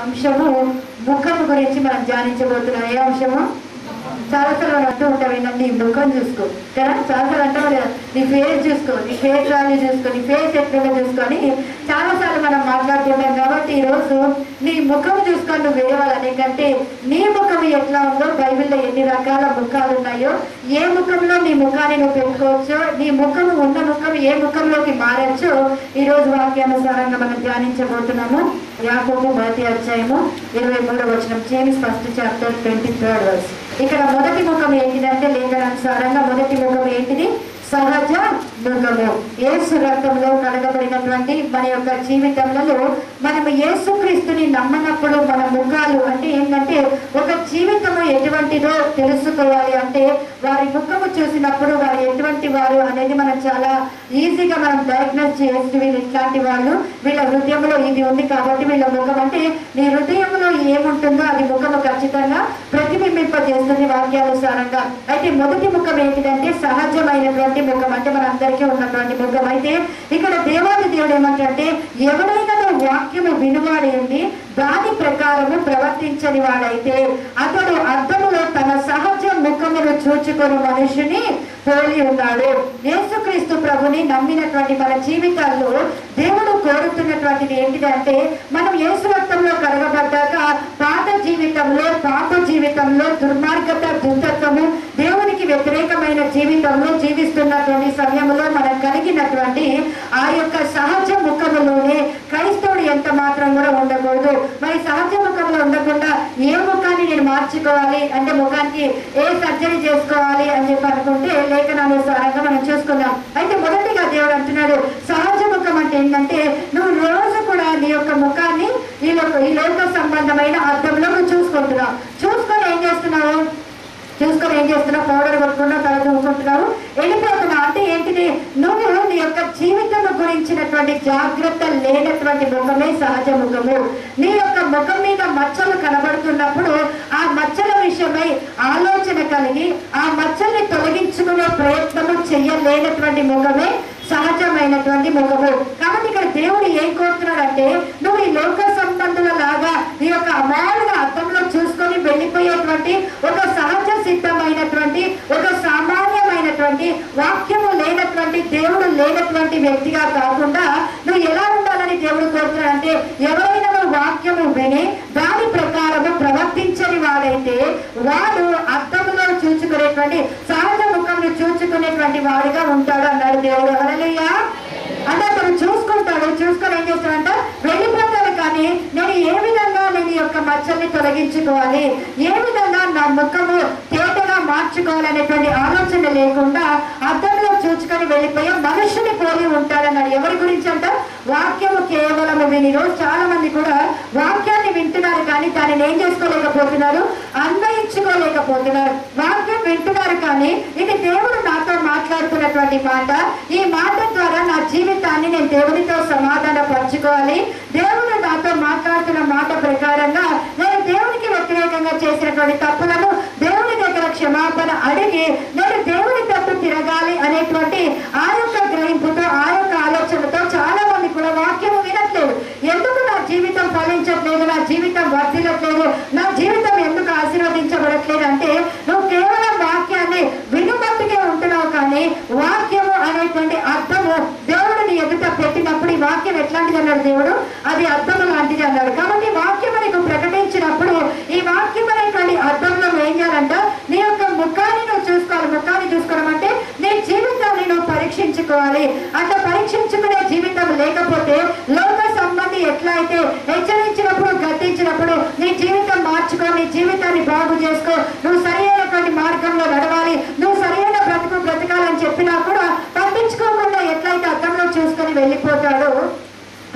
అంశము ముఖం గురించి మనం ధ్యానించబోతున్నాం. ఏ అంశము? చాలాసార్లు అంటూ ఉంటాం ఏంటంటే నీ ముఖం చూసుకో కదా, చాలాసార్లు అంటాం కదా నీ ఫేస్ చూసుకో, నీ ఫేస్ వాల్యూ చూసుకో, నీ ఫేస్ ఎట్లుందో చూసుకొని చాలాసార్లు మనం మాట్లాడుతుంటాం. కాబట్టి ఈరోజు నీ ముఖం చూసుకొని నువ్వు వేయవాలి. ఎందుకంటే నీ ముఖం ఎట్లా ఉందో, బైబిల్లో ఎన్ని రకాల ముఖాలు ఉన్నాయో, ఏ ముఖంలో నీ ముఖాన్ని నువ్వు పెట్టుకోవచ్చో, నీ ముఖం ఉన్న ముఖం ఏ ముఖంలోకి మారచ్చో ఈరోజు వాక్యానుసారంగా మనం ధ్యానించబోతున్నాము. యాకోబు 1వ అధ్యాయము 23వ వచనం, James 1st chapter 23rd verse. ఇక్కడ మొదటి ముఖం ఏంటిదంటే లేఖనానుసారంగా మొదటి ముఖం ఏంటిది? సహజ ముఖము. యేసు రక్తంలో కడగబడినటువంటి మన యొక్క జీవితంలో మనము యేసుక్రీస్తుని నమ్మనప్పుడు మన ముఖాలు అంటే ఏంటంటే ఒక జీవితము ఎటువంటిదో తెలుసుకోవాలి అంటే వారి ముఖము చూసినప్పుడు వారు ఎటువంటి వారు అనేది మనం చాలా ఈజీగా మనం డయాగ్నోస్ చేయొచ్చు. వీళ్ళు ఇట్లాంటి వాళ్ళు, వీళ్ళ హృదయంలో ఇది ఉంది కాబట్టి వీళ్ళ ముఖం అంటే నీ హృదయంలో ఏముంటుందో అది ముఖము ఖచ్చితంగా ప్రతిబింబింపజేస్తుంది వాక్యానుసారంగా. అయితే మొదటి ముఖం ఏంటిదంటే సహజమైనటువంటి ముఖం, అంటే మన అందరికీ ఉన్నటువంటి ముఖం. అయితే ఇక్కడ దేవాది దేవుడు ఏమంటే ఎవరైనా వాక్యము వినువాడేంటి దాని ప్రకారము ప్రవర్తించని వాడైతే అతడు అర్థములో తన సహజ ముఖమును చూచుకొని మనుషుని పోలి ఉన్నాడు. యేసుక్రీస్తు ప్రభుని నమ్మినటువంటి మన జీవితాల్లో దేవుడు కోరుతున్నటువంటిది ఏంటిదంటే మనం యేసు రక్తంలో కడగబడ్డాక పాత జీవితంలో దుర్మార్గత, దుష్టత్వము, దేవునికి వ్యతిరేకమైన జీవితంలో జీవిస్తున్నటువంటి సమయంలో మనం కలిగినటువంటి ఆ యొక్క సహజ ముఖములోనే క్రైస్తవుడు ఎంత మాత్రం కూడా ఉండకూడదు. మరి సహజ ముఖంలో ఉండకుండా ఏ ముఖాన్ని నేను మార్చుకోవాలి అంటే ముఖానికి ఏ సర్జరీ చేసుకోవాలి అని చెప్పి అనుకుంటే లేఖనానుసారంగా మనం చూసుకుందాం. అయితే మొదటిగా దేవుడు అంటున్నాడు సహజ ముఖం అంటే ఏంటంటే నువ్వు రోజు కూడా నీ యొక్క ముఖాన్ని ఈ లోక సంబంధమైన అర్థంలో నువ్వు చూసుకుంటున్నావు. చూసుకొని ఏం చేస్తున్నావు? పౌడర్ కొట్టుకున్నావు, తల చూసుకుంటున్నావు, వెళ్ళిపోతున్నావు. అంటే ఏంటిది? నువ్వు నీ యొక్క జీవితం గురించినటువంటి జాగ్రత్త లేనటువంటి ముఖమే సహజ ముఖము. నీ యొక్క ముఖం మీద మచ్చలు కనబడుతున్నప్పుడు ఆ మచ్చల విషయమై ఆలోచన కలిగి ఆ మచ్చల్ని తొలగించుకునే ప్రయత్నము చెయ్యలేనటువంటి ముఖమే సహజమైనటువంటి ముఖము. కాబట్టి ఇక్కడ దేవుడు ఏం కోరుతున్నాడంటే నువ్వు ఈ లోక సంబంధుల లాగా నీ యొక్క అమాలుగా అర్థంలో చూసుకొని వెళ్ళిపోయేటువంటి ఒక సహజ సిద్ధమైనటువంటి ఒక సామాన్యమైనటువంటి వాక్యము లేనటువంటి దేవుడు లేనటువంటి వ్యక్తిగా కాకుండా నువ్వు ఎలా ఉండాలని దేవుడు కోరుతున్నాడంటే ఎవరైనా వాక్యము విని దాని ప్రకారము ప్రవర్తించని వాడైతే వాడు అర్థములో చూసుకునేటువంటి సహజ ముఖంను చూసుకునేటువంటి వాడిగా ఉంటాడు అన్నాడు దేవుడు. హల్లెలూయా. అంటే అతను చూసుకుంటాడు, చూసుకొని ఏం చేస్తాడంట వెళ్ళిపోతాడు. కానీ నేను ఏ విధంగా నేను యొక్క మచ్చల్ని తొలగించుకోవాలి, ఏ విధంగా నా ముఖము తేటగా మార్చుకోవాలనేటువంటి ఆలోచన లేకుండా అర్థంలో చూసుకొని వెళ్ళిపోయే మనుషుని పోలి ఉంటాడన్నాడు. ఎవరి గురించి అంట? వాక్యము కేవలము విని. రోజు చాలా మంది కూడా వాక్యాన్ని వింటున్నారు కానీ దానిని ఏం చేసుకోలేకపోతున్నారు, అన్వయించుకోలేకపోతున్నారు. వాక్యం వింటున్నారు కానీ ఇది దేవుడు నాతో మాట్లాడుతున్నటువంటి మాట, ఈ మాట ద్వారా నా జీవితాన్ని నేను దేవునితో సమాధాన పరచుకోవాలి, దేవుడు నాతో మాట్లాడుతున్న మాట ప్రకారంగా నేను దేవునికి వ్యతిరేకంగా చేసినటువంటి తప్పులను దేవుని దగ్గర క్షమాపణ అడిగి నేను దేవుని తప్పు తిరగాలి అనేటువంటి ఆ యొక్క గ్రహింపుతో ఆ యొక్క ఆలోచనతో చాలా మంది కూడా వాక్యము వినట్లేదు. ఎందుకు నా జీవితం ఫలించట్లేదు, నా జీవితం వర్ధిల్లట్లేదు, నా జీవితం ఎందుకు ఆశీర్వదించబడట్లేదు అంటే నువ్వు కేవలం వాక్యాన్ని వినుమట్టుకే ఉంటున్నావు. కానీ వాక్యము అనేటువంటి అర్థము దేవుడిని ఎదుట పెట్టినప్పుడు ఈ వాక్యం ఎట్లాంటిది అన్నాడు దేవుడు? అది అర్థము లాంటిది అన్నాడు. కాబట్టి వాక్యము నీకు ప్రకటించినప్పుడు ఈ వాక్యం అనేటువంటి అర్థంలో ఏం చేయాలంట? నీ యొక్క ముఖాన్ని నువ్వు చూసుకోవాలి. ముఖాన్ని చూసుకోవడం అంటే నీ జీవితాన్ని నువ్వు పరీక్షించుకోవాలి. అట్లా పరీక్షించుకునే జీవితం లేకపోతే లోక సంబంధి ఎట్లా అయితే హెచ్చరించినప్పుడు గద్దించినప్పుడు నీ జీవితం మార్చుకో, నీ జీవితాన్ని బాగు చేసుకో, నువ్వు సరైనటువంటి మార్గంలో నడవాలి, నువ్వు సరైన బ్రతకాలని చెప్పినా కూడా పట్టించుకోకుండా ఎట్లయితే అర్థంలో చూసుకొని వెళ్ళిపోతాడో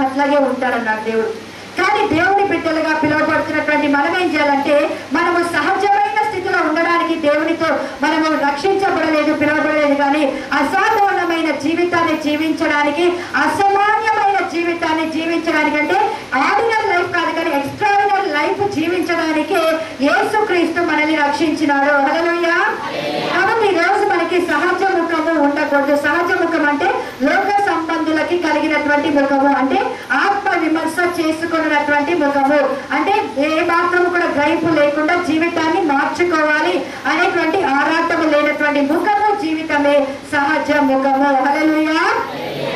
అట్లాగే ఉంటాడన్నాడు దేవుడు. కానీ దేవుని బిడ్డలుగా పిలువబడుతున్నటువంటి మనం ఏం చేయాలంటే మనము సహజమైన స్థితిలో ఉండడానికి దేవునితో మనము రక్షించబడలేదు, పిలువబడలేదు. కానీ అసాధారణమైన జీవితాన్ని జీవించడానికి, అసామాన్యమైన జీవితాన్ని జీవించడానికి అంటే ఆర్డినరీ లైఫ్ కాదు కానీ ఎక్స్ట్రాడినరీ లైఫ్ జీవించడానికి యేసుక్రీస్తు మనల్ని రక్షించినాడు. హల్లెలూయా. కాబట్టి ఈ రోజు మనకి సహజ ముఖము ఉండకూడదు. సహజ ముఖం అంటే లోక సంబంధులకి వారికి కలిగినటువంటి ముఖము, అంటే ఆత్మ విమర్శ చేసుకున్నటువంటి ముఖము, అంటే ఏ మాత్రము కూడా గ్రహింపు లేకుండా జీవితాన్ని మార్చుకోవాలి అనేటువంటి ఆరాటము లేనటువంటి ముఖము జీవితమే సహజ ముఖము. హల్లెలూయా,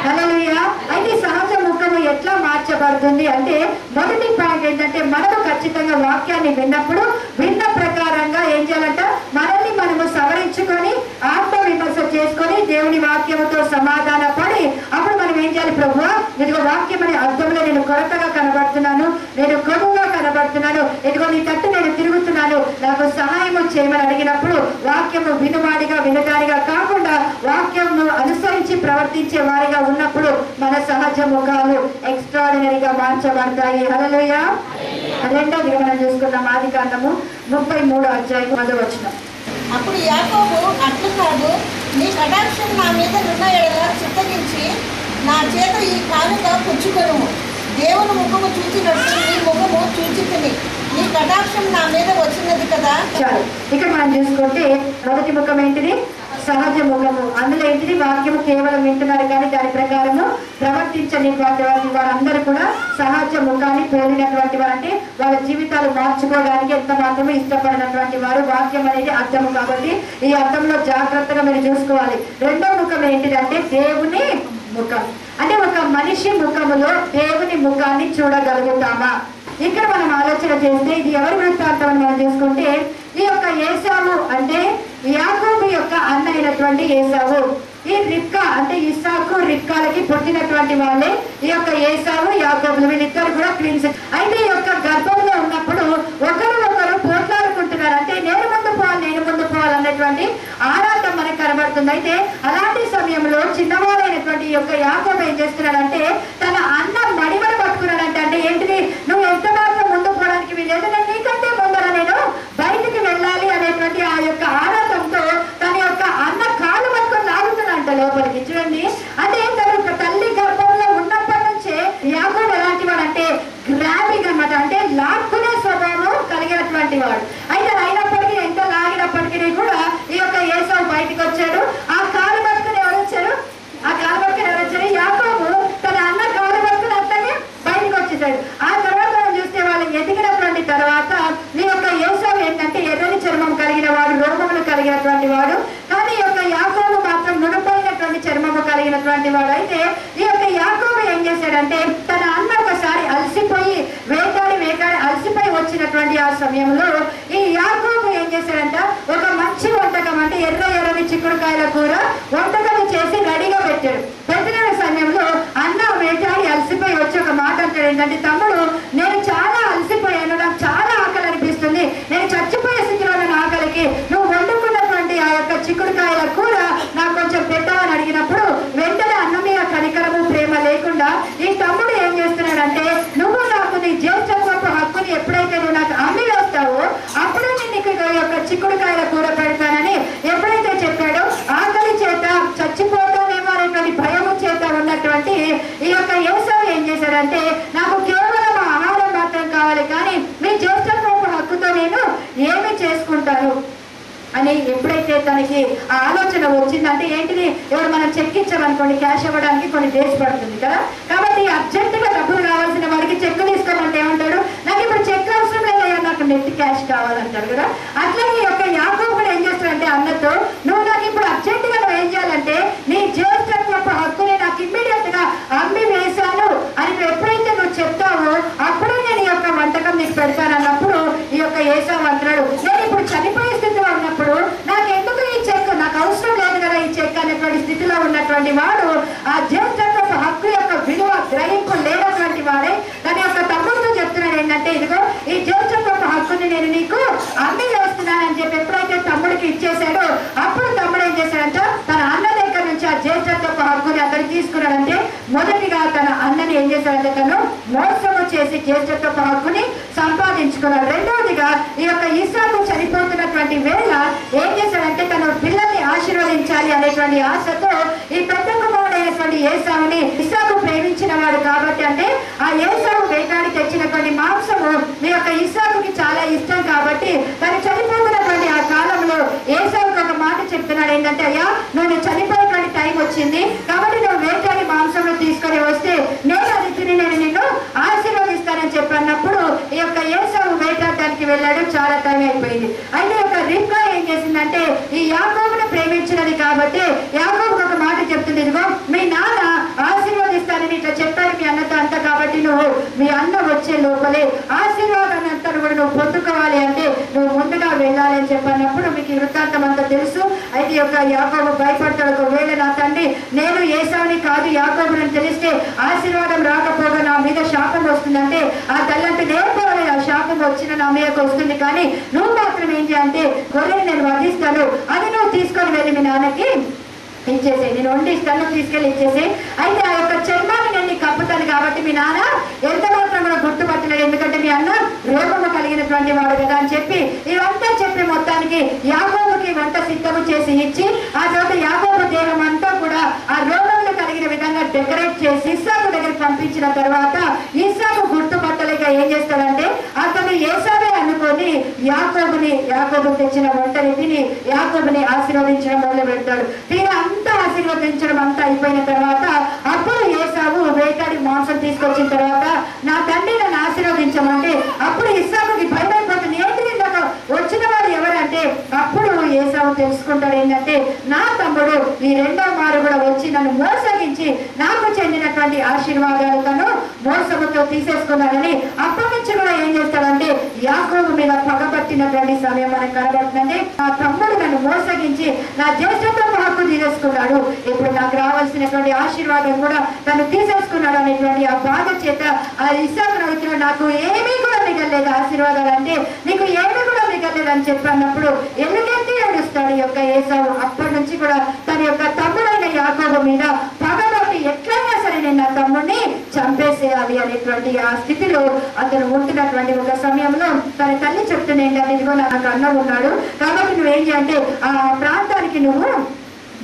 హల్లెలూయా. అయితే సహజ ముఖము ఎట్లా మార్చబడుతుంది అంటే మొదటి పాయింట్ ఏంటంటే మనము ఖచ్చితంగా వాక్యాన్ని విన్నప్పుడు విన్న ప్రకారంగా ఏం చేయాలంట, మనల్ని మనము సవరించుకొని ఆత్మ విమర్శ చేసుకొని దేవుని వాక్యముతో సమాధాన పడి అప్పుడు మనం ఏం చేయాలి, ప్రభువా ఇదిగో వాక్యం అనే అర్థంలో నేను కొరతగా కనబడుతున్నాను, నేను కొనుగా కనబడుతున్నాను, ఇదిగో నీ తట్టు నేను తిరుగుతున్నాను, నాకు సహాయము చేయమని అడిగినప్పుడు వాక్యము వినువాడిగా వినదానిగా కాకుండా వాక్యంను అనుసరించి ప్రవర్తించే వారిగా ఉన్నప్పుడు మన సహజ ముఖాలు ఎక్స్ట్రాడినరీగా మార్చబడతాయి. హల్లెలూయా. రెండోదిగా మనం చూసుకున్నాం ఆదికాండము 33:1. అప్పుడు యాకోబు అట్లు కాదు, నీ కటాక్షం నా మీద నున్న ఎడల చిత్తగించి నా చేత ఈ కానుక పుచ్చుకొను. దేవుని ముఖము చూచినట్టు నీ ముఖము చూచితిని, నీ కటాక్షం నా మీద వచ్చినది కదా. చాలు. ఇక్కడ మనం చూసుకుంటే మొదటి ముఖం ఏంటిది, సహజ ముఖము. అందులో ఏంటిది, వాక్యము కేవలం వింటున్నారు కానీ దాని ప్రకారము ప్రవర్తించనిటువంటి వారందరూ కూడా సహజ ముఖాన్ని పోలినటువంటి వారు, అంటే వాళ్ళ జీవితాలు మార్చుకోవడానికి ఎంత మాత్రమే ఇష్టపడినటువంటి వారు. వాక్యం అనేది అర్థము కాబట్టి ఈ అర్థంలో జాగ్రత్తగా మీరు చూసుకోవాలి. రెండో ముఖం ఏంటిదంటే దేవుని ముఖం, అంటే ఒక మనిషి ముఖములో దేవుని ముఖాన్ని చూడగలుగుతామా? ఇక్కడ మనం ఆలోచన చేస్తే ఇది ఎవరి వృత్తాంతం అని మనం చూసుకుంటే ఈ యొక్క ఏసావు అంటే యాకోబు యొక్క అన్న అయినటువంటి ఏసావు. ఈ రిబ్కా అంటే ఇస్సాకు రిబ్కాలకి పుట్టినటువంటి వాళ్ళే ఈ యొక్క ఏసావు యాకోబులు, వీళ్ళిద్దరు కూడా ట్విన్స్. అయితే ఈ యొక్క గర్భంలో ఉన్నప్పుడు ఒకరు పోట్లాడుకుంటున్నారు, అంటే నేను ముందు పోవాలి అన్నటువంటి ఆరాటం మనకు కనబడుతుంది. అయితే అలాంటి సమయంలో చిన్నవాడైనటువంటి ఈ యొక్క యాకోబు ఏం చేస్తున్నాడంటే తన అన్న మడిమని పట్టుకున్నాడంటే, అంటే ఏంటిది, నువ్వు ఎంత మాత్రం ముందు పోవడానికి వీలేదు, నేను నీకంటే ముందర నేను బయటికి వెళ్ళాలి అనేటువంటి ఆ యొక్క ఆరాటంతో తన యొక్క అన్న కాలు పట్టుకొని లాగుతున్నాడంట లోపలికి. చూడండి, అంటే తన తల్లి గర్భంలో ఉన్నప్పటి నుంచే యాకోబు ఎలాంటి వాడు అంటే గ్రాబింగ్ అనమాట, అంటే లాక్కునే స్వభావం కలిగినటువంటి వాడు. అయితే అయినప్పటికీ ఎంత లాగినప్పటికీ కూడా ఈ యొక్క ఏసావు బయటకు వచ్చాడు. ఆ కాలు పట్టుకుని ఎవరు వచ్చారు, యాకోబు తన అన్న కాలు పట్టుకుని అట్లనే బయటకు వచ్చేసాడు. ఆ తర్వాత మనం చూస్తే వాళ్ళు ఎదిగినటువంటి తర్వాత ఈ యొక్క ఏసావు ఏంటంటే ఎర్రని చర్మం కలిగిన వాడు, రోగములు కలిగినటువంటి వాడు, కానీ ఈ యొక్క యాకోబు మాత్రం నునుపైనటువంటి చర్మము కలిగినటువంటి వాడు. అయితే ఈ యొక్క యాకోబు ఏం చేశాడంటే తన అన్న ఒకసారి అలసిపోయి వేటాడి అలసిపోయి వచ్చినటువంటి ఆ సమయంలో ఈ యాకోబు ఏం చేశాడంట, ఒక మంచి వంటకం అంటే ఎర్రని చిక్కుడుకాయల కూర వంటకం చేసి రెడీగా పెట్టాడు. పెట్టిన సమయంలో అన్న వేటాడి అలసిపోయి వచ్చి ఒక మాట అంటాడు, ఏంటంటే తమ్ముడు నేను చాలా అలసిపోయాను, నాకు చాలా ఆకలి అనిపిస్తుంది, నేను చచ్చిపోయే స్థితిలో ఉన్న ఆకలికి నువ్వు వండుకున్నటువంటి ఆ యొక్క చిక్కుడుకాయల కూర నాకు కొంచెం పెట్టామని అడిగినప్పుడు వెంటనే అన్న మీద కనికరము ప్రేమ లేకుండా ఈ తమ్ముడు ఏం చేస్తున్నాడంటే, నువ్వు నాకు నీ జ్యేష్ఠత్వపు హక్కుని ఎప్పుడైతే నువ్వు నాకు అమ్మి వేస్తావో అప్పుడు నేను నీకు యొక్క చిక్కుడుకాయల కూర పెడతానని ఎప్పుడైతే చెప్పాడో ఆకలి చేత చచ్చిపోతానేమో అనేటువంటి భయము చేత ఉన్నటువంటి ఈ యొక్క ఏసావు ఏం చేశాడంటే, నాకు కేవలం ఆహారం మాత్రం కావాలి, కానీ మీ జ్యేష్ఠత్వపు హక్కుతో నేను ఏమి చేసుకుంటాను అని ఎప్పుడైతే తనకి ఆ ఆలోచన వచ్చిందంటే ఏంటిది, ఎవరు మనం చెక్ ఇచ్చామనుకోండి క్యాష్ ఇవ్వడానికి కొన్ని డేస్ పడుతుంది కదా, కాబట్టి అర్జెంటుగా డబ్బులు కావాల్సిన వాడికి చెక్ తీసుకోమంటే ఏమంటాడు, నాకు ఇప్పుడు చెక్ అవసరం లేదయ్యా, నాకు నెట్ క్యాష్ కావాలంటాడు కదా. అట్లాగే యొక్క యాకోబు కూడా ఏం చేస్తాడంటే అన్నతో, నువ్వు నాకు ఇప్పుడు అర్జెంటుగా నువ్వు ఏం చేయాలంటే నీ జ్యేష్ఠత్వపు హక్కుని నాకు ఇమ్మీడియట్ గా అమ్మి వేశాను అని నువ్వు ఎప్పుడైతే నువ్వు చెప్తావో అప్పుడే నేను ఈ యొక్క వంటకం నీకు పెడతానన్నప్పుడు ఈ యొక్క ఏసావు అంటున్నాడు, నేను ఇప్పుడు చనిపోయే స్థితిలో ఉన్నప్పుడు నాకు ఎందుకు ఈ చెక్, నాకు అవసరం లేదు కదా ఈ చెక్ అనేటువంటి స్థితిలో ఉన్నటువంటి వాడు ఆ జ్యేష్ఠత్వపు హక్కు యొక్క విలువ గ్రహింపు లేనటువంటి వాడే తన యొక్క తమ్ముడితో చెప్తున్నాడు ఏంటంటే, ఇదిగో ఈ జ్యేష్ఠత్వపు హక్కుని నేను నీకు అమ్మి వేస్తున్నానని చెప్పి ఎప్పుడైతే తమ్ముడికి ఇచ్చేసాడో అప్పుడు తమ్ముడు ఏం చేశాడంట, తన అన్న దగ్గర నుంచి ఆ జ్యేష్ఠత్వపు హక్కుని అతను తీసుకున్నాడంటే మొదటిగా తన అన్నని ఏం చేశాడంటే తను మోసము చేసి జ్యేష్ఠత్వపు హక్కుని సంపాదించుకున్నాడు. రెండవదిగా ఈ యొక్క ఇస్సాకు చనిపోతున్నటువంటి వేళ ఏం చేశాడంటే తన పిల్లల్ని ఆశీర్వదించాలి అనేటువంటి ఆశతో ఈ పెద్ద కుమారుడైనటువంటి ఏసావుని ఇస్సాకు ప్రేమించిన వాడు కాబట్టి, అంటే ఆ ఏసావు వేటాడి తెచ్చినటువంటి మాంసము మీ యొక్క ఇస్సాకుకి చాలా ఇష్టం కాబట్టి తను చనిపోతున్నటువంటి ఆ కాలంలో ఏసావుకి ఒక మాట చెప్తున్నాడు ఏంటంటే, అయ్యా నువ్వు చనిపోయేటువంటి టైం వచ్చింది కాబట్టి నువ్వు వేటాడి మాంసంలో తీసుకొని వెళ్ళడానికి వెళ్ళాడు, చాలా టైం అయిపోయింది. అయితే ఒక రిబ్కా ఏం చేసిందంటే ఈ యాకోబును ప్రేమించినది కాబట్టి యాకోబుకు ఒక మాట చెప్తుంది, ఇదిగో మీ నాన్న ఆశీర్వదిస్తానని ఇట్లా చెప్పాడు మీ అన్నతో అంతా, కాబట్టి నువ్వు మీ అన్న వచ్చే లోపలే ఆశీర్వాదాన్ని అంతా కూడా నువ్వు పొందుకోవాలి అంటే నువ్వు ముందుగా వెళ్ళాలి అని చెప్పినప్పుడు మీకు ఈ వృత్తాంతం అంతా తెలుసు. అయితే యొక్క యాకోబు భయపడతాడు, ఒకవేళ నా తండ్రి నేను ఏసావుని కాదు యాకోబుని తెలిస్తే ఆశీర్వాదం రాకపోగా నా మీద శాపం వస్తుందంటే ఆ తల్లంటే నేను పోవాలి, ఆ శాపం వచ్చిన నా మీదకి వస్తుంది, కానీ నువ్వు మాత్రం ఏం చేయాలంటే గొర్రెని నేను వధిస్తాను, అది నువ్వు తీసుకొని వెళ్ళి మీ నాన్నకి ఇచ్చేసి, నేను వండి ఇస్తాను, తీసుకెళ్ళి ఇచ్చేసి. అయితే ఆ యొక్క చర్మాన్ని నేను కప్పుతాను కాబట్టి మీ నాన్న ఎంత మాత్రం కూడా గుర్తుపట్టలేదు, ఎందుకంటే మీ అన్న రోగము కలిగినటువంటి వాడు కదా అని చెప్పి ఇవంతా చెప్పి మొత్తానికి యాకోబుకి వంట సిద్ధము చేసి ఇచ్చి ఆ తర్వాత యాకోబు దేహం అంతా కూడా ఆ రోగంలో కలిగిన విధంగా డెకరేట్ చేసి ఇస్సాకు దగ్గరికి పంపించిన తర్వాత ఇస్సాకు గుర్తుపట్టలేక ఏం చేస్తాడంటే అతను ఏసావే అనుకొని యాకోబు తెచ్చిన వంటని తిని యాకోబుని ఆశీర్వదించడం మొదలు పెడతాడు. తీరా అంతా ఆశీర్వదించడం అంతా అయిపోయిన తర్వాత అప్పుడు ఏసావు వేటాడి మాంసం తీసుకొచ్చిన తర్వాత నా తండ్రి నన్ను ఆశీర్వదించమంటే అప్పుడు ఇస్సాకుకి భయమైపోతుంది, ఏంటి ఇందాక వచ్చిన వాడు ఎవరంటే అప్పుడు ఏసావు తెలుసుకుంటాడు ఏంటంటే నా తమ్ముడు ఈ రెండో మారు కూడా వచ్చి నన్ను మోసగించి నాకు చెందినటువంటి ఆశీర్వాదాలు తను మోసముతో తీసేసుకున్నాడని అప్పటి నుంచి కూడా ఏం చేస్తాడంటే యాకోబు మీద పగబట్టినటువంటి సమయం మనకు కనబడుతుందంటే నా తమ్ముడు నన్ను మోసగించి నా జ్యేష్ఠత్వం హక్కు తీసేసుకున్నాడు, ఇప్పుడు నాకు రావాల్సినటువంటి ఆశీర్వాదం కూడా తను తీసేసుకున్నాడు అనేటువంటి ఆ బాధ చేత ఆ ఇస్సాకు అడుగుతున్నాడు, నాకు ఏమీ కూడా మిగలేదు ఆశీర్వాదాలు అంటే నీకు ఏమీ కూడా మిగలేదు అని చెప్పి అన్నప్పుడు ఎందుకంటే ఏడుస్తాడు ఈ యొక్క ఏసావు. అప్పటి నుంచి కూడా తన యొక్క తమ్ముడైన యాకోబు మీద పగబట్టి ఎట్లయినా సరే నేను నా తమ్ముడిని చంపేసేయాలి అనేటువంటి ఆ స్థితిలో అతను ఉంటున్నటువంటి ఒక సమయంలో తన తల్లి చెప్తుంది ఏంటంటే ఇదిగో నాకు అన్న ఉన్నాడు కాబట్టి నువ్వేం చేయాలంటే ఆ ప్రాంతానికి నువ్వు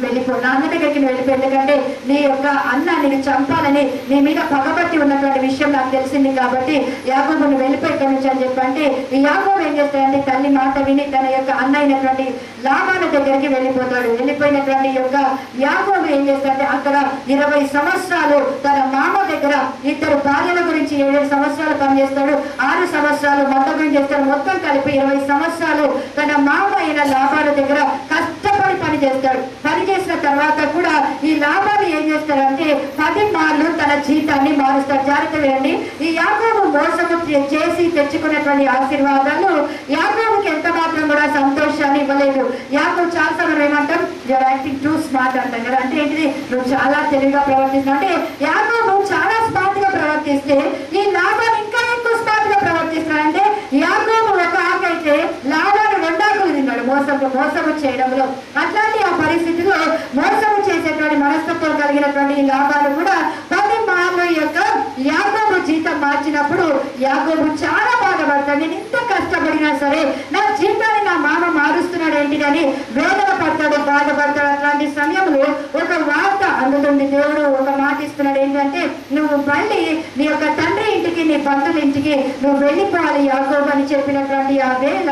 వెళ్ళిపో, నాన్న దగ్గరికి నువ్వు వెళ్ళిపో, ఎందుకంటే నీ యొక్క అన్న నేను చంపాలని నీ మీద పగబట్టి ఉన్నటువంటి విషయం నాకు తెలిసింది కాబట్టి యాకోబు నువ్వు వెళ్ళిపోయి ఇక్కడి నుంచి అని చెప్పంటే ఈ యాకోబు ఏం చేస్తాడంటే తల్లి మాట విని తన యొక్క అన్న అయినటువంటి లాబాను దగ్గరికి వెళ్ళిపోతాడు. వెళ్ళిపోయినటువంటి యొక్క యాకోబు ఏం చేస్తాడంటే అక్కడ 20 సంవత్సరాలు తన మామ దగ్గర ఇద్దరు భార్యల గురించి 7 సంవత్సరాలు పనిచేస్తాడు, 6 సంవత్సరాలు మంద గురించి చేస్తాడు, మొత్తం కలిపి 20 సంవత్సరాలు తన మామ అయిన లాబాను దగ్గర కష్టపడి పని చేస్తాడు. పని చేసిన తర్వాత కూడా ఈ లాభాన్ని ఏం చేస్తారంటే 10 మార్లు తన జీతాన్ని మారుస్తాడు. జాగ్రత్త వేయండి, ఈ యాకోబు మోసము చేసి తెచ్చుకున్నటువంటి ఆశీర్వాదాలు యాకోబుకి ఎంత మాత్రం కూడా సంతోషాన్ని ఇవ్వలేదు. యాకోబు చాలా సమయం ఏమంటాం యూఆర్ యాక్టింగ్ టూ స్మార్ట్ అంటాం కదా, అంటే ఏంటిది నువ్వు చాలా తెలివిగా ప్రవర్తిస్తున్నావు అంటే యాకోబు చాలా స్మార్ట్ గా ప్రవర్తిస్తే ఈ లాభాన్ని ఇంకా ఎక్కువ స్మార్ట్ గా ప్రవర్తిస్తున్నాడు. అంటే యాకోబు ఒక ఆకైతే లాభాన్ని 2 ఆకులు తిన్నాడు మోసము చేయడంలో. అట్లాంటి ఆ పరిస్థితిలో మోసము చేసేటువంటి మనస్తత్వం కలిగినటువంటి ఈ లాభాలు కూడా 10 మార్లు యొక్క యాకోబు జీతం మార్చినప్పుడు యాకోబు చాలా బాధపడతాడు. నేను ఇంత కష్టపడినా సరే నా జీతాన్ని నా మామ మారుస్తున్నాడు ఏంటిదని వేదన పడతాడు, బాధపడతాడు. అట్లాంటి సమయంలో ఒక వార్త అందుతుంది, దేవుడు ఒక మాట ఇస్తున్నాడు ఏంటంటే నువ్వు మళ్ళీ నీ యొక్క తండ్రి ఇంటికి నీ బంధువుల ఇంటికి నువ్వు వెళ్ళిపోవాలి యాకోబు అని చెప్పినటువంటి ఆ వేళ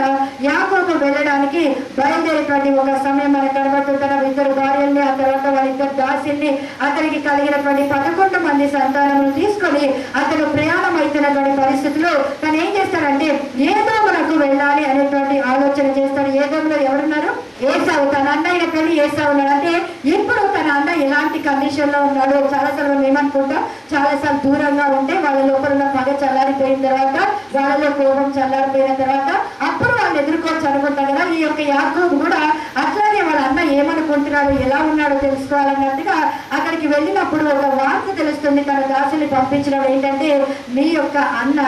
యాకోబు వెళ్ళడానికి బయలుదేరేటువంటి ఒక సమయం మనకు కనబడుతుంటారు. 2 భార్యల్ని ఆ తర్వాత వాళ్ళిద్దరు దాసుల్ని అతనికి కలిగినటువంటి 11 మంది సంతానములు తీసుకొని అతను ప్రయాణం అవుతున్నటువంటి పరిస్థితిలో తను ఏం చేస్తాడంటే ఏదోమునకు వెళ్ళాలి అనేటువంటి ఆలోచన చేస్తాడు. ఏదోములో ఎవరున్నారు? ఏసావు, తన అన్న అయినటువంటి ఏసావు ఉన్నాడు. అంటే ఇప్పుడు తన అన్న ఎలాంటి కండిషన్ లో ఉన్నాడు, చాలాసార్లు ఏమనుకుంటా చాలాసార్లు దూరంగా ఉంటే వాళ్ళ లోపల ఉన్న పగ చల్లారిపోయిన తర్వాత వాళ్ళలో కోపం చల్లారిపోయిన తర్వాత అప్పుడు వాళ్ళు ఎదుర్కోవచ్చు అనుకుంటారు కదా. ఈ యొక్క యాకోబు కూడా అట్లాగే వాళ్ళ అన్న ఏమనుకుంటున్నాడు ఎలా ఉన్నాడో తెలుసుకోవాలన్నట్టుగా అక్కడికి వెళ్ళినప్పుడు ఒక వార్త తెలుస్తుంది. తన దాసుని పంపించినప్పుడు ఏంటంటే మీ యొక్క అన్న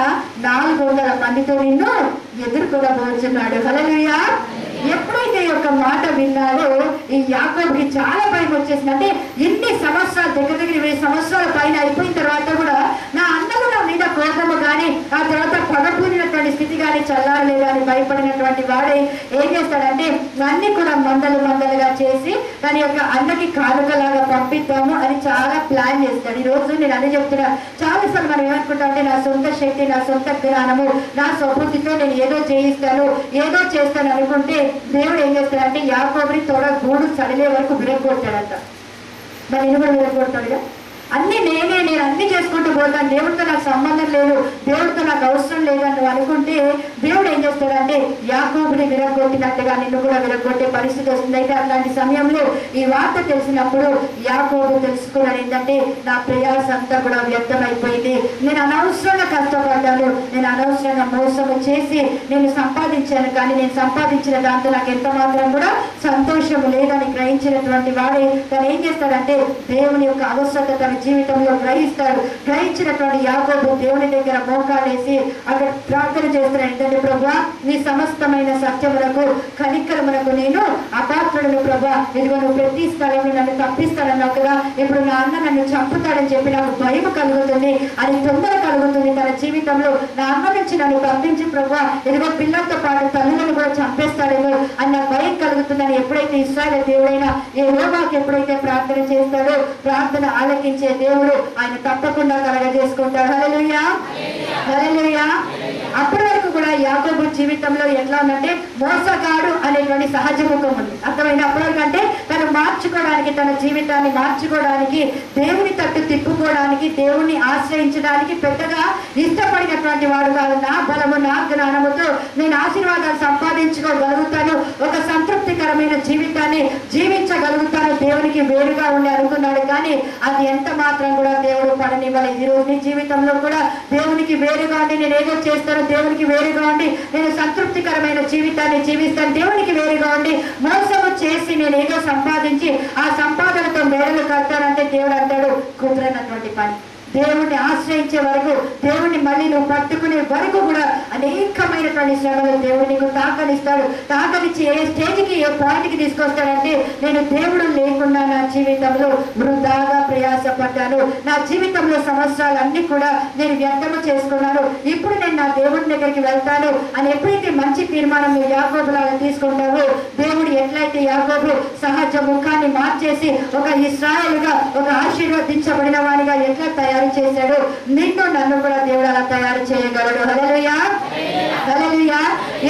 400 మందితో నిన్ను ఎదుర్కొనబోతున్నాడు. హల్లెలూయా. ఎప్పుడైతే ఈ యొక్క మాట విన్నాడో ఈ యాకోబుకి చాలా భయం వచ్చేసింది. అంటే ఇన్ని సంవత్సరాలు దగ్గర 20 సంవత్సరాల పైన అయిపోయిన తర్వాత కూడా నా అన్నలు నా మీద కోపము కానీ ఆ తర్వాత పగపూరినటువంటి స్థితి కానీ చల్లారలేదు అని భయపడినటువంటి వాడే ఏం చేస్తాడంటే అన్ని కూడా మందలుగా చేసి తన యొక్క అన్నకి కానుకలాగా పంపిద్దాము అని చాలా ప్లాన్ చేస్తాడు. ఈ రోజు నేను అదే చెప్తున్నా, చాలాసార్లు మనం ఏమనుకుంటాం అంటే నా సొంత శక్తి, నా సొంత జ్ఞానము, నా స్వబుద్ధితో నేను ఏదో చేయిస్తాను ఏదో చేస్తాను అనుకుంటే దేవుడు ఏం చేస్తాడంటే యాకోబుని గూడు సడిలే వరకు విరగొట్టాడంట. మరి నేను కూడా విరగొడతాడుగా. అన్ని నేను అన్ని చేసుకుంటూ పోతాను, దేవుడితో నాకు సంబంధం లేదు, దేవుడితో నాకు అవసరం లేదని నువ్వు అనుకుంటే దేవుడు ఏం చేస్తాడంటే యాకోబుని విరగొట్టినట్టుగా నిన్ను కూడా విరగొట్టే పరిస్థితి వస్తుంది. అయితే అట్లాంటి సమయంలో ఈ వార్త తెలిసినప్పుడు యాకోబు తెలుసుకున్నాడు ఏంటంటే నా ప్రయాస అంతా కూడా వ్యర్థమైపోయింది, నేను అనవసరంగా కష్టపడ్డాను, నేను అనవసరంగా మోసము చేసి నేను సంపాదించాను, కానీ నేను సంపాదించిన దాంతో నాకు ఎంత మాత్రం కూడా సంతోషం లేదని గ్రహించినటువంటి వాడే తను ఏం చేస్తాడంటే దేవుని యొక్క అవసరత తన జీవితంలో గ్రహించినటువంటి యాకోబు దేవుని దగ్గర మోకాలేసి అక్కడ ప్రార్థన చేస్తున్నాడు. ఏంటంటే ప్రభువా నీ సమస్తమైన సత్యములకు కనికరములకు నేను అపాత్రులను ప్రభా, ఇదిగో నువ్వు ప్రతి స్థలంలో నన్ను తప్పిస్తాడన్నావు కదా, ఇప్పుడు నా అన్న నన్ను చంపుతాడని చెప్పి నాకు భయం కలుగుతుంది, అది తొందర కలుగుతుంది తన జీవితంలో, నా అన్న నుంచి నన్ను తప్పించి ప్రభా, ఇదిగో పిల్లలతో పాటు తల్లులను కూడా చంపేస్తాడేమో అన్న భయం కలుగుతుందని ఎప్పుడైతే ఇశ్రాయేలు దేవుడైన యెహోవాకు ఎప్పుడైతే ప్రార్థన చేస్తాడో ప్రార్థన ఆలకించే దేవుడు ఆయన తప్పకుండా కలగజేసుకుంటాడు. హల్లెలూయా, హల్లెలూయా. అప్పటి వరకు కూడా యాకోబు జీవితంలో ఎట్లా ఉందంటే మోసగాడు అనేటువంటి సహజ ముఖం ఉంది. అర్థమైంది? అప్పటి వరకు అంటే తను మార్చుకోవడానికి, తన జీవితాన్ని మార్చుకోవడానికి, దేవుని తట్టు తిప్పుకోవడానికి, దేవుణ్ణి ఆశ్రయించడానికి పెద్దగా ఇష్టపడినటువంటి వాడు కాదు. నా బలము నా జ్ఞానముతో నేను ఆశీర్వాదాలు సంపాదించుకోగలుగుతాను, ఒక సంతృప్తికరమైన జీవితాన్ని జీవించగలుగుతాను, దేవునికి వేరుగా ఉండి అనుకున్నాడు. కానీ అది ఎంత మాత్రం కూడా దేవుడు పడనివ్వలేదు. ఈరోజు నీ జీవితంలో కూడా దేవునికి వేరుగా ఉండి నేను ఏదో చేస్తాను, దేవునికి వేరుగా ఉండి నేను సంతృప్తికరమైన జీవితాన్ని జీవిస్తాను, దేవునికి వేరుగా ఉండి మోసము చేసి నేను ఏదో సంపాదించి ఆ సంపాదనతో మేడలు కడతానంటే దేవుడు అంటాడు కుదరనటువంటి పని. దేవుణ్ణి ఆశ్రయించే వరకు, దేవుణ్ణి మళ్ళీ నువ్వు పట్టుకునే వరకు కూడా అనేకమైనటువంటి శ్రమలు దేవుడు నీకు తాకనిస్తాడు. తాకనిచ్చి ఏ స్టేజ్కి ఏ పాయింట్కి తీసుకొస్తాడంటే నేను దేవుడు లేకుండా నా జీవితంలో వృధాగా ప్రయాసపడ్డాను, నా జీవితంలో సంవత్సరాలన్నీ కూడా నేను వ్యర్థము చేసుకున్నాను, ఇప్పుడు నేను నా దేవుడి దగ్గరికి వెళ్తాను అని ఎప్పుడైతే మంచి తీర్మానం నువ్వు యాకోబులాగా తీసుకుంటావో దేవుడు ఎట్లయితే యాకోబు సహజ ముఖాన్ని మార్చేసి ఒక ఇశ్రాయేలుగా, ఒక ఆశీర్వదించబడిన వాడిగా ఎట్లా తయారు చేశాడు, నిన్ను నన్ను కూడా దేవుడు అలా తయారు చేయగలడు. హల్లెలూయా, హల్లెలూయా.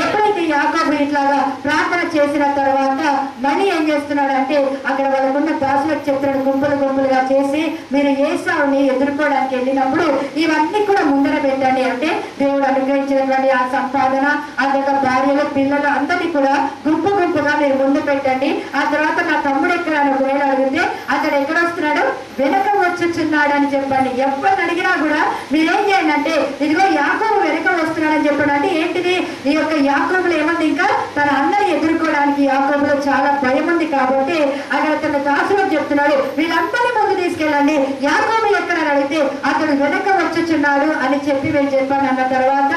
ఎప్పుడైతే యాకోబు ఇట్లాగా ప్రార్థన చేసిన తర్వాత మళ్ళీ ఏం చేస్తున్నాడు అంటే అక్కడ వాళ్ళకున్న దాసులకు చెప్తున్నాడు, గుంపులు గుంపులుగా చేసి మీరు ఏసావుని ఎదుర్కోవడానికి వెళ్ళినప్పుడు ఇవన్నీ కూడా ముందర పెట్టండి. అంటే దేవుడు అనుగ్రహించినటువంటి ఆ సంపాదన, ఆ భార్యలు పిల్లలు అందరినీ కూడా గుంపు గుంపుగా మీరు ముందు పెట్టండి. ఆ తర్వాత నా తమ్ముడు ఎక్కడ అని ఒకవేళ అడిగితే అతడు ఎక్కడ వస్తున్నాడు, వెనక వచ్చుచున్నాడు అని చెప్పండి. ఎవరిని అడిగినా కూడా మీరేం చేయండి అంటే ఇదిగో యాకోబు వెనక వస్తున్నాడని చెప్పండి. అంటే ఏంటిది, ఈ యొక్క యాకోబులు ఏమంది ఇంకా తన అన్నని ఎదుర్కోవడానికి యాకోబులో చాలా భయం ఉంది కాబట్టి అక్కడ తన దాసులకు చెప్తున్నాడు వీళ్ళందరినీ ముందు తీసుకెళ్ళండి, యాకోబు ఎక్కడ అడిగితే అతడు వెనక వచ్చుచున్నాడు అని చెప్పి వీళ్ళు చెప్పాను. అన్న తర్వాత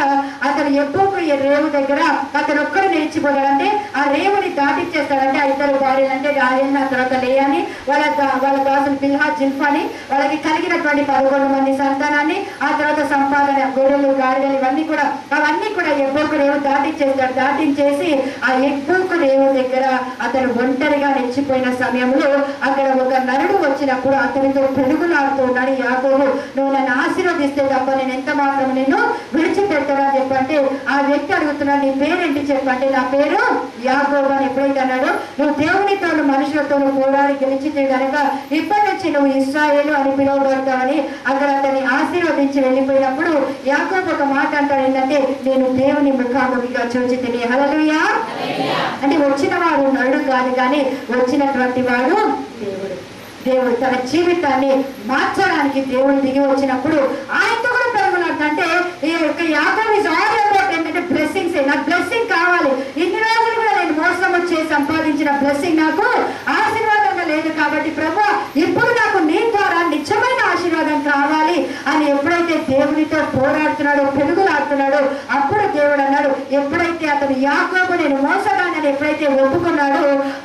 అతను ఎప్పుడు రేవు దగ్గర అతను ఒక్కడు నిలిచిపోతాడు. అంటే ఆ రేవుని దాటిచ్చేస్తాడంటే ఆ ఇద్దరు భార్యలు అంటే రాయన్, ఆ తర్వాత లేయని వాళ్ళ దాసులు బిల్హా జిల్ఫాని, వాళ్ళకి కలిగినటువంటి 11 మంది సంతానాన్ని, ఆ తర్వాత సంపాదన గొర్రెలు గాడిదలు ఇవన్నీ కూడా అవన్నీ కూడా ఎబ్బోకు రేవు దాటించేస్తాడు. దాటించేసి ఆ ఎబ్బోకు రేవు దగ్గర అతను ఒంటరిగా నిలిచిపోయిన సమయంలో అక్కడ ఒక నరుడు వచ్చినప్పుడు అతనితో పెరుగులాడుతూ ఉన్నాడు. యాకోబు నువ్వు నన్ను ఆశీర్వదిస్తే తప్ప నేను ఎంత మాత్రం నిన్ను విడిచిపెట్టాడా చెప్పంటే ఆ వ్యక్తి అడుగుతున్నాడు నీ పేరేంటి చెప్పంటే నా పేరు యాకోబు అని ఎప్పుడైతే అన్నాడు, నువ్వు దేవునితోను మనుషులతోను పోరాడి గెలిచితే కనుక ఇప్పటి నుంచి నువ్వు ఇశ్రాయేలు అని పిలువబడతావని అక్కడ అతన్ని ఆశీర్వదించి వెళ్ళిపోయినప్పుడు యాకోబు ఒక మాట అంటాడు ఏంటంటే నేను దేవుని ముఖాముఖిగా చూచి తిని. హల్లెలూయా. అంటే వచ్చిన వాడు నరుడు కాదు కానీ వచ్చినటువంటి వాడు దేవుడు. దేవుడు తన జీవితాన్ని మార్చడానికి దేవుడు దిగి వచ్చినప్పుడు ఆయనతో కూడా పెరుగులాడుతుంటే ఈ యొక్క యాకోబు ఇస్ ఆల్ అబౌట్ ఏంటంటే బ్లెస్సింగ్స్. నాకు బ్లెస్సింగ్ కావాలి, ఇన్ని రోజులు కూడా నేను మోసం వచ్చి సంపాదించిన బ్లెస్సింగ్ నాకు ఆశీర్వాదంగా లేదు కాబట్టి ప్రభు ఇప్పుడు నాకు నీ ద్వారా నిజమైన ఆశీర్వాదం కావాలి అని ఎప్పుడైతే దేవునితో పోరాడుతున్నాడో పెరుగులాడుతున్నాడో అప్పుడు దేవుడు అన్నాడు ఎప్పుడైతే అతను యాకోబు నేను మోసగానని ఎప్పుడైతే ఒప్పుకున్నాడో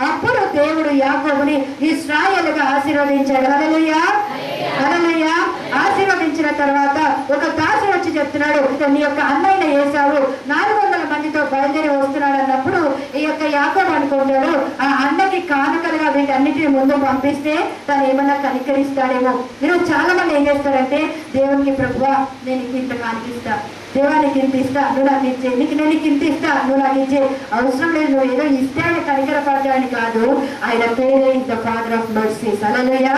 అప్పుడు దేవుడు యాకోబుని ఇశ్రాయేలుగా ఆశీర్వదించాడు. హల్లెలూయా, హల్లెలూయా. ఆశీర్వదించిన తర్వాత ఒక దాసుడు వచ్చి చెప్తున్నాడు నీ యొక్క అన్నయ్య ఏసావు 400 మందితో బయలుదేరి వస్తున్నాడు అన్నప్పుడు ఈ యొక్క యాకోబు అనుకుంటాడు ఆ అన్నకి కానుకలుగా వీటన్నిటిని ముందు పంపిస్తే తను ఏమన్నా కనికరిస్తాడేమో. మీరు చాలా మంది ఏం చేస్తారంటే దేవునికి ప్రభువా నేను ఇంత కానికిస్తా, దేవా నీకు ఇంత ఇస్తా, నువ్వు నాకు ఇచ్చే, నేను ఇంత ఇస్తా, నువ్వు నాకు ఇచ్చే. అవసరం లేదు, నువ్వు ఏదో ఇస్తే ఆయన కనికరపడతాడని కాదు. ఆయన పేరే ద ఫాదర్ ఆఫ్ మర్సీస్. హల్లెలూయా.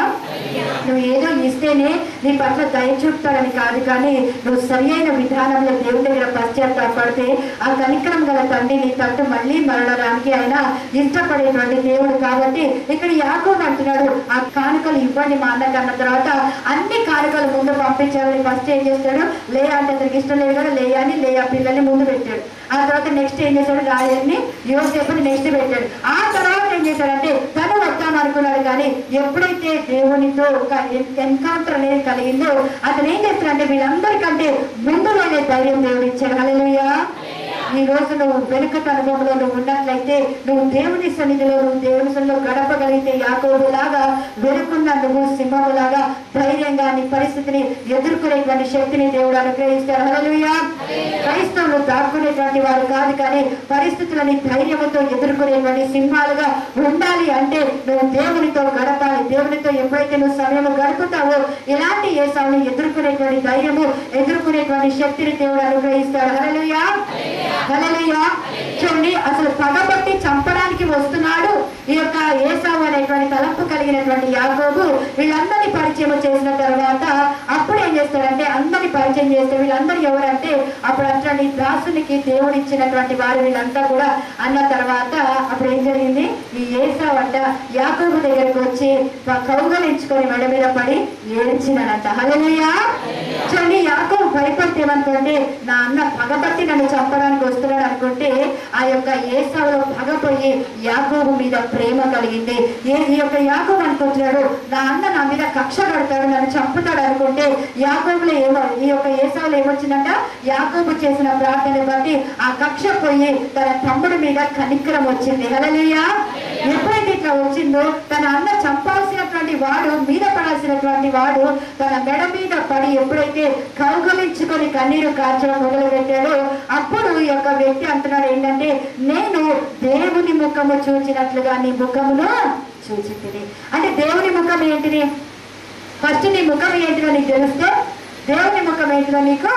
నువ్వు ఏదో ఇస్తేనే నీ పట్ల దయ చూపుతాడని కాదు, కానీ నువ్వు సరి అయిన విధానంలో దేవుడి దగ్గర పశ్చాత్తాపడితే ఆ కనికరం గల తండ్రి నీ తట్టు మళ్ళీ మరలడానికి ఆయన ఇష్టపడేటువంటి దేవుడు. కాబట్టి ఇక్కడ యాకోబు అంటున్నాడు, ఆ కానుకలు ఇవ్వండి మా అన్నకి అన్న తర్వాత అన్ని కానుకలు ముందు పంపించాలని ఫస్ట్ ఏం చేస్తాడు, లేయా అంటే అతనికి ఇష్టం లేదు కదా, లేయా పిల్లల్ని ముందు పెట్టాడు. ఆ తర్వాత నెక్స్ట్ ఏం చేశాడు, రాయల్ని యోసేపుని నెక్స్ట్ పెట్టాడు. ఆ తర్వాత ఏం చేశాడంటే తను వస్తామనుకున్నాడు, కానీ ఎప్పుడైతే దేవునితో ఒక ఎన్కౌంటర్ అనేది కలిగిందో అతను ఏం చేస్తాడంటే వీళ్ళందరికంటే ముందులోనే ధైర్యం దేవుడు ఇచ్చాడు. హల్లెలూయా. ఈ రోజు నువ్వు వెనుకటి అనుభవంలో నువ్వు ఉన్నట్లయితే, నువ్వు దేవుని సన్నిధిలో నువ్వు దేవుని సన్నిధిలో గడపగలిగితే యాకోబులాగా వెనుకున్న నువ్వు సింహములాగా ధైర్యంగా నీ పరిస్థితిని ఎదుర్కొనేటువంటి శక్తిని దేవుడు అనుగ్రహిస్తాడు. హల్లెలూయా. క్రైస్తవులు దాక్కునేటువంటి వారు కాదు, కానీ పరిస్థితులని ధైర్యంతో ఎదుర్కొనేటువంటి సింహాలుగా ఉండాలి. అంటే నువ్వు దేవునితో గడపాలి. దేవునితో ఎప్పుడైతే నువ్వు సమయం గడుపుతావో ఇలాంటి ఏసావుని ఎదుర్కొనేటువంటి ధైర్యము, ఎదుర్కొనేటువంటి శక్తిని దేవుడు అనుగ్రహిస్తాడు. హల్లెలూయా. హల్లెలూయా. చూడండి, అసలు పగబట్టి చంపడానికి వస్తున్నాడు ఈ యొక్క ఏసావు అనేటువంటి తలంపు కలిగినటువంటి యాకోబు. వీళ్ళందరినీ పరిచయం చేసిన తర్వాత అప్పుడు ఏం చేస్తాడంటే అందరినీ పరిచయం చేస్తే వీళ్ళందరూ ఎవరంటే అప్పుడు అట్లాంటి దాసునికి దేవుడు ఇచ్చినటువంటి వారు వీళ్ళంతా కూడా అన్న తర్వాత అప్పుడు ఏం జరిగింది, ఈ ఏసావు అంట యాకోబు దగ్గరికి వచ్చి కౌగలించుకొని మెడ మీద పడి ఏడ్చినాడంట. హల్లెలూయా. చూడండి, యాకోబు భయపడితే ఏమనుకోండి, నా అన్న పగబట్టి నన్ను చంపడానికి వస్తున్నాడు అనుకుంటే ఆ యొక్క ఏసావులో పగపోయి యాకోబు మీద ప్రేమ కలిగింది. ఈ యొక్క యాకోబు అనుకుంటున్నాడు నా అన్న నా మీద కక్ష కడతాడు, నన్ను చంపుతాడు అనుకుంటే యాకోబులో ఈ యొక్క ఏసావులో ఏమొచ్చిందంట, యాకోబు చేసిన ప్రార్థన బట్టి ఆ కక్ష పోయి తన తమ్ముడి మీద కనికరం వచ్చింది. హల్లెలూయా. ఎప్పుడైతే ఇట్లా వచ్చిందో తన అన్న చంపాల్సినటువంటి వాడు, మీద పడాల్సినటువంటి వాడు తన మెడ మీద పడి ఎప్పుడైతే కౌగలించుకొని కన్నీరు కార్చడం మొదలు పెట్టాడో అప్పుడు ఈ యొక్క వ్యక్తి అంటున్నాడు ఏంటంటే, నేను దేవుని ముఖము చూచినట్లుగా నీ ముఖమును చూచితిని. అంటే దేవుని ముఖం ఏంటిది? ఫస్ట్ నీ ముఖం ఏంటిదో నీకు తెలిస్తే దేవుని ముఖం ఏంటిదో నీకు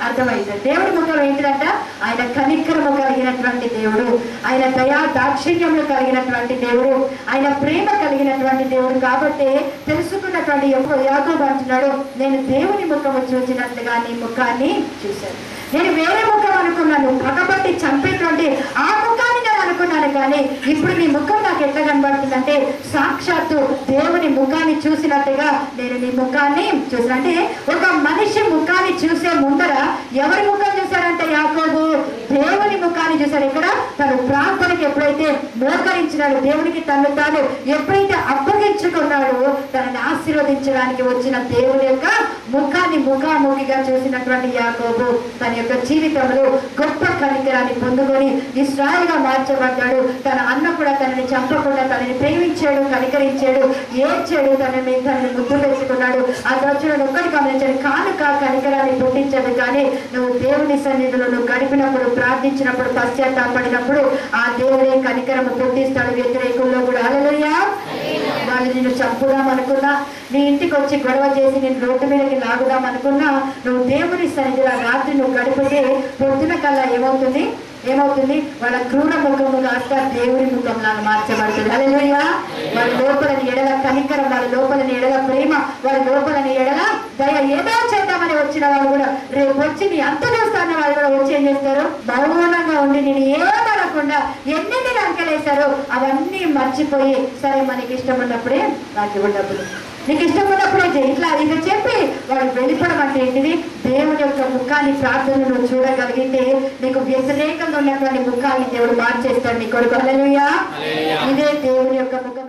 అర్థమవుతుంది. దేవుని ముఖం ఏంటిదంట, ఆయన కనికరము కలిగినటువంటి దేవుడు, ఆయన దయా దాక్షిణ్యములు కలిగినటువంటి దేవుడు, ఆయన ప్రేమ కలిగినటువంటి దేవుడు. కాబట్టి తెలుసుకున్నటువంటి యాకోబు అంటున్నాడు, నేను దేవుని ముఖము చూసినట్లుగా నీ ముఖాన్ని చూశాను. నేను వేరే ముఖం అనుకున్నాను, పగబట్టి చంపేటువంటి ఆ ముఖాన్ని నేను అనుకున్నాను, కానీ ఇప్పుడు నీ ముఖం నాకు ఎట్లా కనబడుతుందంటే సాక్షాత్తు దేవుని ముఖాన్ని చూసినట్టుగా నేను నీ ముఖాన్ని చూసిన. అంటే ఒక మనిషి ముఖాన్ని చూసే ముందర ఎవరి ముఖం చూశాడంటే యాకోబు దేవుని ముఖాన్ని చూశాడు. ఇక్కడ తను ప్రార్థనకి ఎప్పుడైతే మోకరించినాడు, దేవునికి తను తాను ఎప్పుడైతే అప్పగించుకున్నాడో తనని ఆశీర్వదించడానికి వచ్చిన దేవుని యొక్క ముఖాన్ని ముఖాముఖిగా చూసినటువంటి యాకోబు తన యొక్క జీవితంలో గొప్ప కనికరాన్ని పొందుకొని ఇశ్రాయేలుగా మార్చబడ్డాడు. తన అన్న కూడా తనని చంపకుండా తనని ప్రేమించాడు, కనికరించాడు, ఏడ్చాడు, తనని ముద్దు పెట్టుకున్నాడు. ఆ తర్వాత ఒక్కటి గమనించాడు, కానుక కనికరాన్ని పుట్టించదు, కానీ నువ్వు దేవుని సన్నిధిలో నువ్వు గడిపినప్పుడు, ప్రార్థించినప్పుడు, పశ్చాత్తాపడినప్పుడు ఆ దేవుడే కనికరము పుట్టిస్తాడు వ్యతిరేకుల్లో కూడా. హల్లెలూయా. వాళ్ళు నిన్ను చంపుదాం అనుకున్నా, నీ ఇంటికి వచ్చి గొడవ చేసి నేను రోడ్డు మీదకి లాగుదాం అనుకున్నా, నువ్వు దేవుని సన్నిధిలో రాత్రి నువ్వు గడిపితే పొద్దున కల్లా ఏమవుతుంది వాళ్ళ క్రూర ముఖము కాస్త దేవుని ముఖంలాగా మార్చబడుతుంది. హల్లెలూయా. వాళ్ళ లోపలని ఎడల కనికరం, వాళ్ళ లోపలని ఎడల ప్రేమ, వాళ్ళ లోపలని ఎడల దయ, ఏదో చేద్దామని వచ్చిన వాళ్ళు కూడా రేపు వచ్చి నీ అంత చూస్తాన్న వాళ్ళు కూడా వచ్చి ఏం చేస్తారు, మౌనంగా ఉండి నేను ఏమనకుండా ఎన్ని లంకెలేశారో అవన్నీ మర్చిపోయి సరే మనకి ఇష్టం ఉన్నప్పుడే నాకు ఇవ్వడప్పుడు, నీకు ఇష్టం ఉన్నప్పుడే ఇట్లా ఇది చెప్పి వాడు వెళ్ళిపోవడం అంటే ఏంటిది, దేవుని యొక్క ముఖాన్ని ప్రార్థనలు నువ్వు చూడగలిగితే నీకు వ్యతిరేకంగా ఉన్నటువంటి ముఖాన్ని దేవుడు మార్చేస్తాడు నీ కొడుకు. హల్లెలూయా. ఇదే దేవుని యొక్క ముఖం.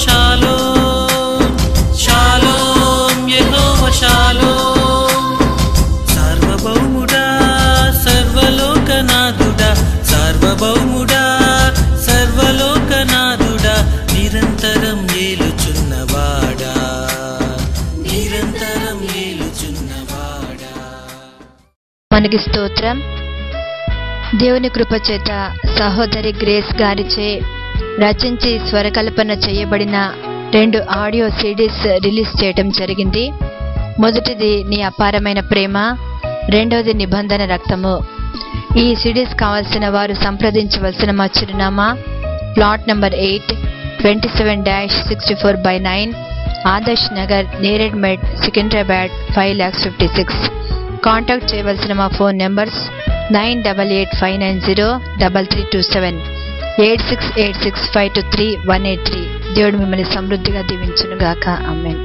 షాలోమ్ షాలోమ్ యెహోవా షాలోమ్ సార్వభౌముడా సర్వలోకనాథుడా సార్వభౌముడా సర్వలోకనాథుడా నిరంతరం ఏలుచున్నవాడా నిరంతరం ఏలుచున్నవాడా. మనకి స్తోత్రం. దేవుని కృపచేత సహోదరి గ్రేస్ గారిచే రచించి స్వరకల్పన చేయబడిన 2 ఆడియో సిడీస్ రిలీజ్ చేయడం జరిగింది. మొదటిది నీ అపారమైన ప్రేమ, రెండవది నిబంధన రక్తము. ఈ సిడీస్ కావాల్సిన వారు సంప్రదించవలసిన మా చిరునామా plot number 8 27-64/9 Adarsh Nagar, Neredmet, Secunderabad 5,56,000. Contact చేయవలసిన మా ఫోన్ నెంబర్స్ 9885903327 8686523183. దేవుడు మిమ్మల్ని సమృద్ధిగా దీవించును గాక. ఆమేన్.